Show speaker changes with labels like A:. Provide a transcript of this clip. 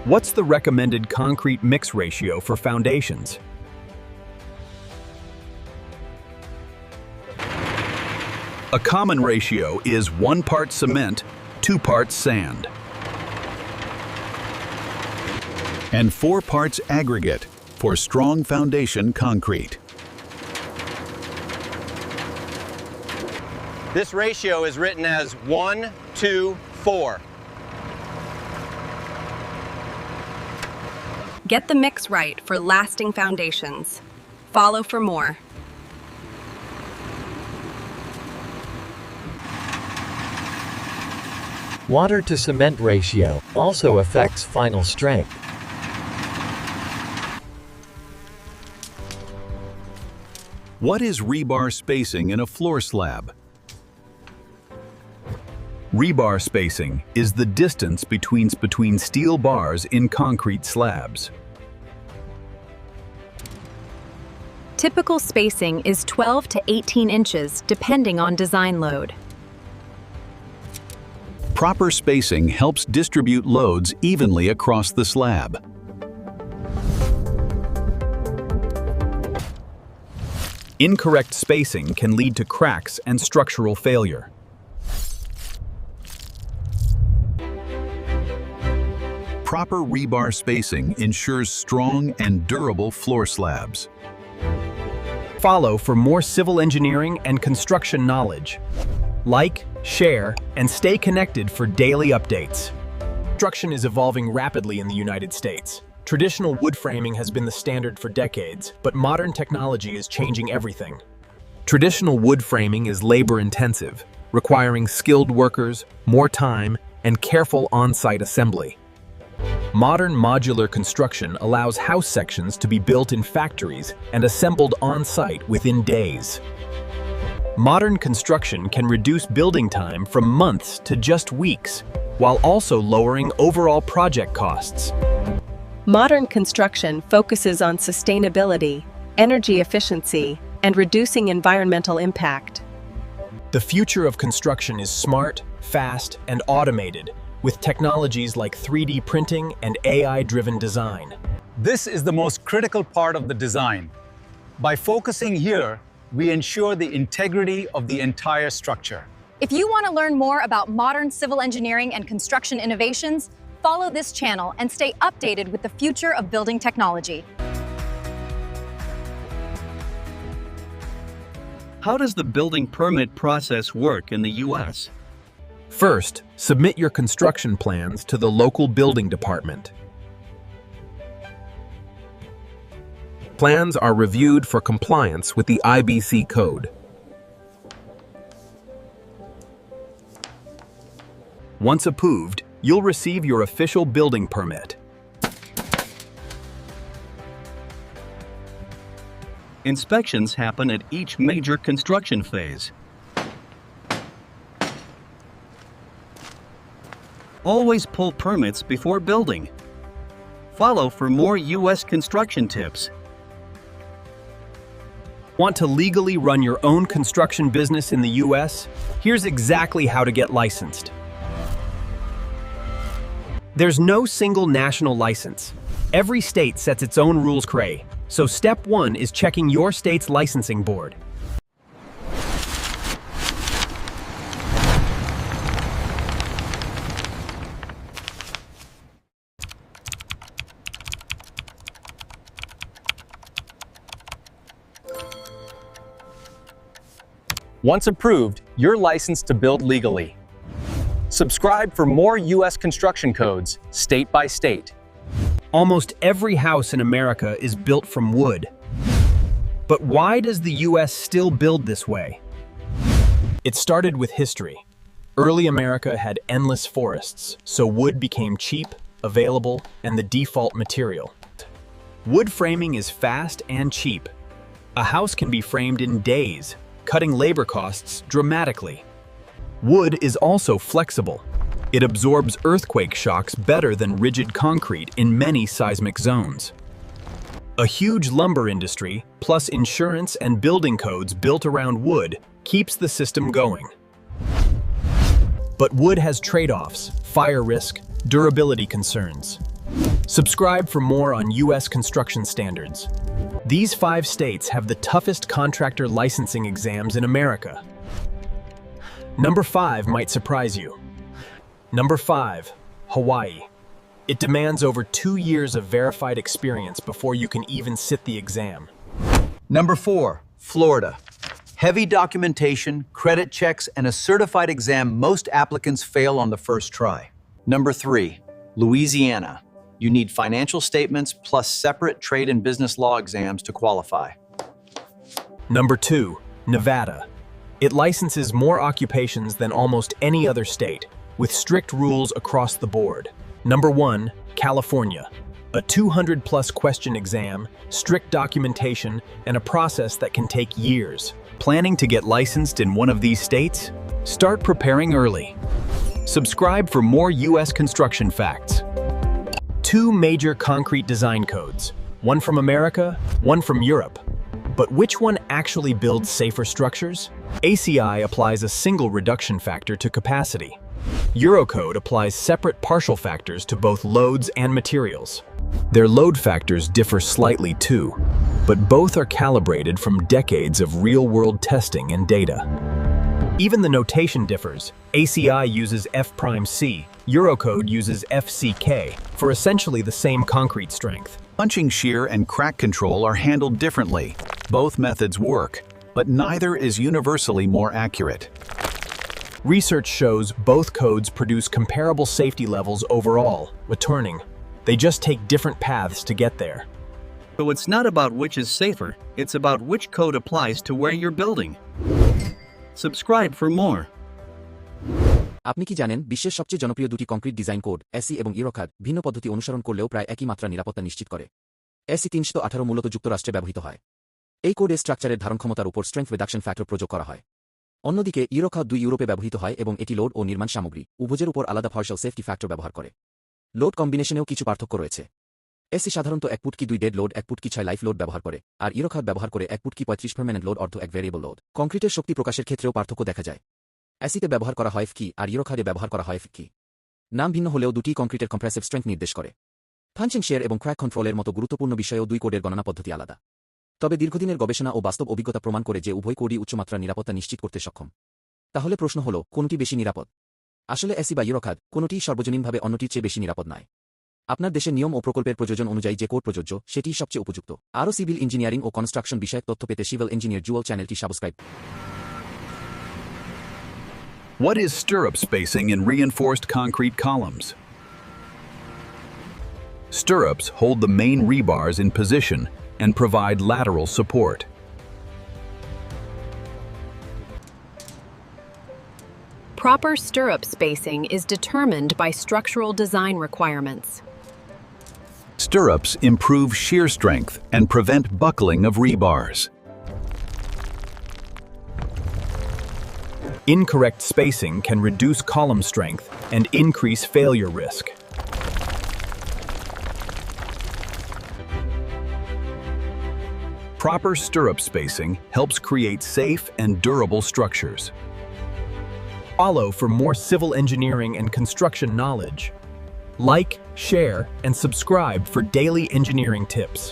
A: What's the recommended concrete mix ratio for foundations? A common ratio is 1 part cement, 2 parts sand, and 4 parts aggregate for strong foundation concrete.
B: This ratio is written as 1, 2, 4.
C: Get the mix right for lasting foundations. Follow for more.
D: Water to cement ratio also affects final strength.
A: What is rebar spacing in a floor slab? Rebar spacing is the distance between steel bars in concrete slabs.
C: Typical spacing is 12 to 18 inches depending on design load.
A: Proper spacing helps distribute loads evenly across the slab. Incorrect spacing can lead to cracks and structural failure. Proper rebar spacing ensures strong and durable floor slabs. Follow for more civil engineering and construction knowledge. Like, share, and stay connected for daily updates. Construction is evolving rapidly in the United States. Traditional wood framing has been the standard for decades, but modern technology is changing everything. Traditional wood framing is labor-intensive, requiring skilled workers, more time, and careful on-site assembly. Modern modular construction allows house sections to be built in factories and assembled on-site within days. Modern construction can reduce building time from months to just weeks, while also lowering overall project costs.
C: Modern construction focuses on sustainability, energy efficiency, and reducing environmental impact.
A: The future of construction is smart, fast, and automated, with technologies like 3D printing and AI-driven design.
E: This is the most critical part of the design. By focusing here, we ensure the integrity of the entire structure.
F: If you want to learn more about modern civil engineering and construction innovations, follow this channel and stay updated with the future of building technology.
G: How does the building permit process work in the U.S.?
A: First, submit your construction plans to the local building department. Plans are reviewed for compliance with the IBC code. Once approved, you'll receive your official building permit.
G: Inspections happen at each major construction phase. Always pull permits before building. Follow for more U.S. construction tips.
A: Want to legally run your own construction business in the U.S.? Here's exactly how to get licensed. There's no single national license. Every state sets its own rules. So step 1 is checking your state's licensing board.
B: Once approved, you're licensed to build legally. Subscribe for more U.S. construction codes, state by state.
A: Almost every house in America is built from wood. But why does the U.S. still build this way? It started with history. Early America had endless forests, so wood became cheap, available, and the default material. Wood framing is fast and cheap. A house can be framed in days, cutting labor costs dramatically. Wood is also flexible. It absorbs earthquake shocks better than rigid concrete in many seismic zones. A huge lumber industry, plus insurance and building codes built around wood, keeps the system going. But wood has trade-offs: fire risk, Durability concerns. Subscribe for more on U.S. construction standards. These 5 states have the toughest contractor licensing exams in America. Number 5 might surprise you. Number 5, Hawaii. It demands over 2 years of verified experience before you can even sit the exam.
E: Number 4, Florida. Heavy documentation, credit checks, and a certified exam most applicants fail on the first try. Number 3, Louisiana. You need financial statements plus separate trade and business law exams to qualify.
A: Number 2, Nevada. It licenses more occupations than almost any other state, with strict rules across the board. Number 1, California. A 200-plus question exam, strict documentation, and a process that can take years. Planning to get licensed in one of these states? Start preparing early. Subscribe for more U.S. construction facts. 2 major concrete design codes, one from America, one from Europe. But which one actually builds safer structures? ACI applies a single reduction factor to capacity. Eurocode applies separate partial factors to both loads and materials. Their load factors differ slightly too, but both are calibrated from decades of real-world testing and data. Even the notation differs. ACI uses F'C, Eurocode uses FCK for essentially the same concrete strength.
E: Punching shear and crack control are handled differently. Both methods work, but neither is universally more accurate.
A: Research shows both codes produce comparable safety levels overall, returning. They just take different paths to get there.
G: So it's not about which is safer, it's about which code applies to where you're building. Subscribe for more.
H: আপনি কি জানেন বিশ্বের সবচেয়ে জনপ্রিয় দুটি concrete design code ACI এবং Eurocode ভিন্ন পদ্ধতি অনুসরণ করলেও প্রায় একই মাত্রা নিরাপত্তা নিশ্চিত করে? ACI 318 মূলত যুক্তরাষ্ট্রে ব্যবহৃত হয়। এই কোডে স্ট্রাকচারের ধারণক্ষমতার উপর স্ট্রেংথ রিডাকশন ফ্যাক্টর প্রয়োগ করা হয়। অন্যদিকে Eurocode 2 ইউরোপে ব্যবহৃত হয় এবং এটি লোড ও নির্মাণ সামগ্রী উভয়ের উপর আলাদা পার্শিয়াল সেফটি ফ্যাক্টর ব্যবহার করে। লোড কম্বিনেশনেও কিছু পার্থক্য রয়েছে। ACI সাধারণত 1 ফুট কি 2 ডেড লোড, 1 ফুট কি 6 লাইফ লোড ব্যবহার করে, আর Eurocode ব্যবহার করে 1 ফুট কি 35 পার্মানেন্ট লোড অর্থ 1 ভেরিয়েবল লোড। কংক্রিটের শক্তি প্রকাশের ক্ষেত্রেও পার্থক্য দেখা যায়। ACI-তে ব্যবহার করা হয় FK আর Eurocode-এ ব্যবহার করা হয় FK। নাম ভিন্ন হলেও দুটি কংক্রিটের কম্প্রেসিভ স্ট্রেংথ নির্দেশ করে। পাঞ্চিং শেয়ার এবং ক্র্যাক কন্ট্রোলের মতো গুরুত্বপূর্ণ বিষয়েও 2 কোডের গণনা পদ্ধতি আলাদা। তবে দীর্ঘদিনের গবেষণা ও বাস্তব অভিজ্ঞতা প্রমাণ করে যে উভয় কোডই উচ্চমাত্রার নিরাপত্তা নিশ্চিত করতে সক্ষম। তাহলে প্রশ্ন হল, কোনটি বেশি নিরাপদ? আসলে ACI বা Eurocode কোনটিই সর্বজনীনভাবে অন্যটির চেয়ে বেশি নিরাপদ নয়। আপনার দেশের নিয়ম ও প্রকল্পের প্রয়োজন অনুযায়ী যে কোড প্রযোজ্য সেটিই সবচেয়ে উপযুক্ত। আরও সিভিল ইঞ্জিনিয়ারিং ও কনস্ট্রাকশন বিষয়ক তথ্য পেতে সিভিল ইঞ্জিনিয়ার জুয়েল চ্যানেলটি subscribe.
A: What is stirrup spacing in reinforced concrete columns? Stirrups hold the main rebars in position and provide lateral support.
C: Proper stirrup spacing is determined by structural design requirements.
A: Stirrups improve shear strength and prevent buckling of rebars. Incorrect spacing can reduce column strength and increase failure risk. Proper stirrup spacing helps create safe and durable structures. Follow for more civil engineering and construction knowledge. Like, share, and subscribe for daily engineering tips.